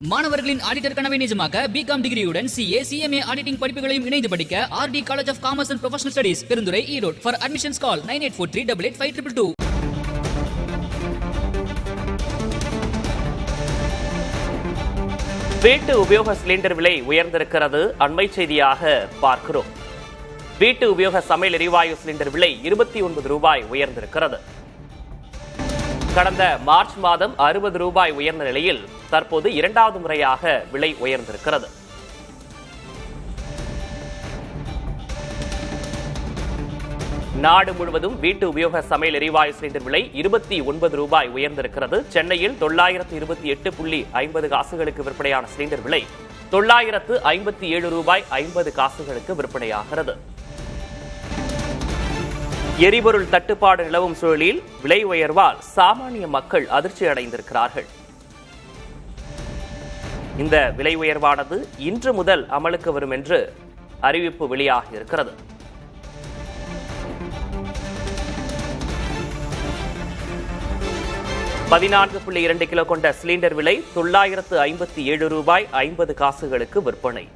மாணவர்களின் ஆடிட்டர் கனவை நிஜமாக்க பிகாம் டிகிரியுடன் சிஏ சிஎம்ஏ ஆடிட்டிங் படிப்புகளையும் இணைந்து படிக்க RT college of commerce and professional studies Perundurai Erode. For admissions call 9843885222. வீட்டு உபயோக சிலிண்டர் விலை உயர்ந்திருக்கிறது. அண்மை செய்தியாக பார்க்கிறோம். வீட்டு உபயோக சமையல் எரிவாயு சிலிண்டர் விலை 29 ரூபாய் உயர்ந்திருக்கிறது. கடந்த மார்ச் மாதம் 60 ரூபாய் உயர்ந்த நிலையில் தற்போது இரண்டாவது முறையாக விலை உயர்ந்திருக்கிறது. நாடு முழுவதும் வீட்டு உபயோக சமையல் எரிவாயு சிலிண்டர் விலை 29 ரூபாய் உயர்ந்திருக்கிறது. சென்னையில் 928.50 காசுகளுக்கு விற்பனையான சிலிண்டர் விலை 957 ரூபாய் 50 காசுகளுக்கு விற்பனையாகிறது. எரிபொருள் தட்டுப்பாடு நிலவும் சூழலில் விலை உயர்வால் சாமானிய மக்கள் அதிர்ச்சி அடைந்திருக்கிறார்கள். இந்த விலை உயர்வானது இன்று முதல் அமலுக்கு வரும் என்று அறிவிப்பு வெளியாகி இருக்கிறது. $14.2 கிலோ கொண்ட சிலிண்டர் விலை 957 ரூபாய் 50 காசுகளுக்கு விற்பனை.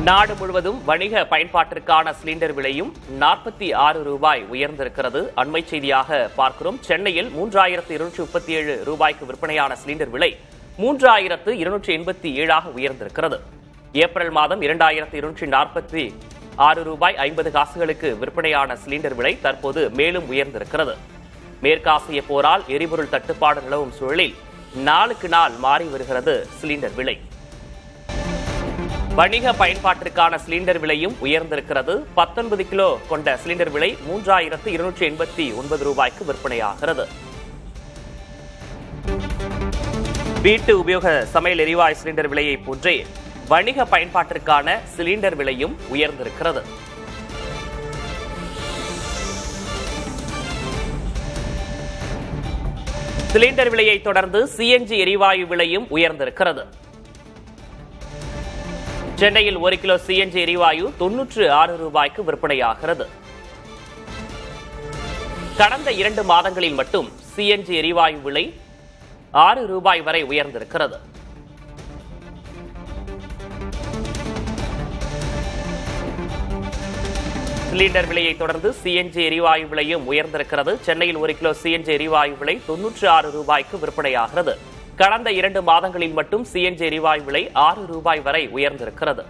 நாடு முழுவதும் வணிக பயன்பாட்டிற்கான சிலிண்டர் விலையும் 46 ரூபாய் உயர்ந்திருக்கிறது. அண்மை செய்தியாக பார்க்கிறோம். சென்னையில் 3237 ரூபாய்க்கு விற்பனையான சிலிண்டர் விலை 3287 உயர்ந்திருக்கிறது. ஏப்ரல் மாதம் 2246 ரூபாய் 50 காசுகளுக்கு விற்பனையான சிலிண்டர் விலை தற்போது மேலும் உயர்ந்திருக்கிறது. மேற்காசிய போரால் எரிபொருள் தட்டுப்பாடு நிலவும் சூழலில் நாளுக்கு நாள் மாறி வருகிறது சிலிண்டர் விலை. வணிக பயன்பாட்டிற்கான சிலிண்டர் விலையும் உயர்ந்திருக்கிறது. 19 கிலோ கொண்ட சிலிண்டர் விலை 3289 ரூபாய்க்கு விற்பனையாகிறது. வீட்டு உபயோக சமையல் எரிவாயு சிலிண்டர் விலையை போன்றே வணிக பயன்பாட்டிற்கான சிலிண்டர் விலையும் உயர்ந்திருக்கிறது. சிலிண்டர் விலையை தொடர்ந்து சிஎன்ஜி எரிவாயு விலையும் உயர்ந்திருக்கிறது. சென்னையில் 1 கிலோ சிஎன்ஜி எரிவாயு 96 ரூபாய்க்கு விற்பனையாகிறது. கடந்த 2 மாதங்களில் மட்டும் சிஎன்ஜி எரிவாயு விலை 6 ரூபாய் வரை உயர்ந்திருக்கிறது. சிலிண்டர் விலையை தொடர்ந்து சிஎன்ஜி எரிவாயு விலையும் உயர்ந்திருக்கிறது. சென்னையில் 1 கிலோ சிஎன்ஜி எரிவாயு விலை 96 ரூபாய்க்கு விற்பனையாகிறது. கடந்த 2 மாதங்களில் மட்டும் சிஎன்ஜி எரிவாயு விலை 6 ரூபாய் வரை உயர்ந்திருக்கிறது.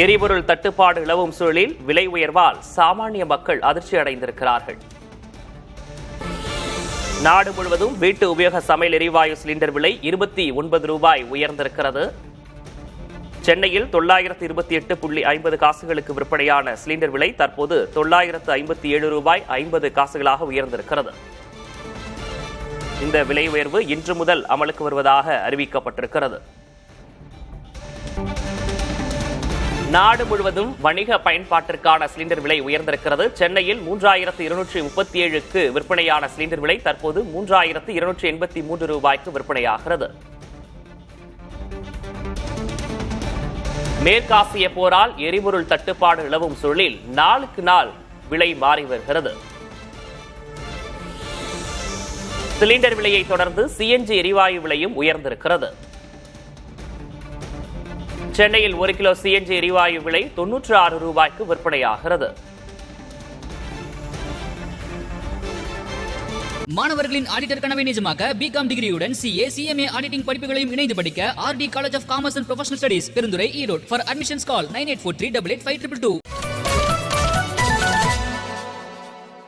எரிபொருள் தட்டுப்பாடு நிலவும் சூழலில் விலை உயர்வால் சாமானிய மக்கள் அதிர்ச்சி அடைந்திருக்கிறார்கள். நாடு முழுவதும் வீட்டு உபயோக சமையல் எரிவாயு சிலிண்டர் விலை 29 ரூபாய் உயர்ந்திருக்கிறது. சென்னையில் 928.50 காசுகளுக்கு விற்பனையான சிலிண்டர் விலை தற்போது 957 ரூபாய் 50 காசுகளாக உயர்ந்திருக்கிறது. இந்த விலை உயர்வு இன்று முதல் அமலுக்கு வருவதாக அறிவிக்கப்பட்டிருக்கிறது. நாடு முழுவதும் வணிக பயன்பாட்டிற்கான சிலிண்டர் விலை உயர்ந்திருக்கிறது. சென்னையில் 3237க்கு விற்பனையான சிலிண்டர் விலை தற்போது 3283 ரூபாய்க்கு விற்பனையாகிறது. மேற்காசிய போரால் எரிபொருள் தட்டுப்பாடு நிலவும் சூழலில் நாளுக்கு நாள் விலை மாறி வருகிறது. சிலிண்டர் விலையை தொடர்ந்து சிஎன்ஜி எரிவாயு விலையும் உயர்ந்திருக்கிறது. சென்னையில் 1 கிலோ சிஎன்ஜி எரிவாயு விலை 96 ரூபாய்க்கு விற்பனையாகிறது. மாணவர்களின் ஆடிட்டர் கனவை நிஜமாக்க பிகாம் டிகிரியுடன் சிஏ சிஎம்ஏ ஆடிட்டிங் படிப்புகளையும் இணைந்து படிக்க RT college of commerce and professional studies Perundurai Erode. For admissions call 9843885222.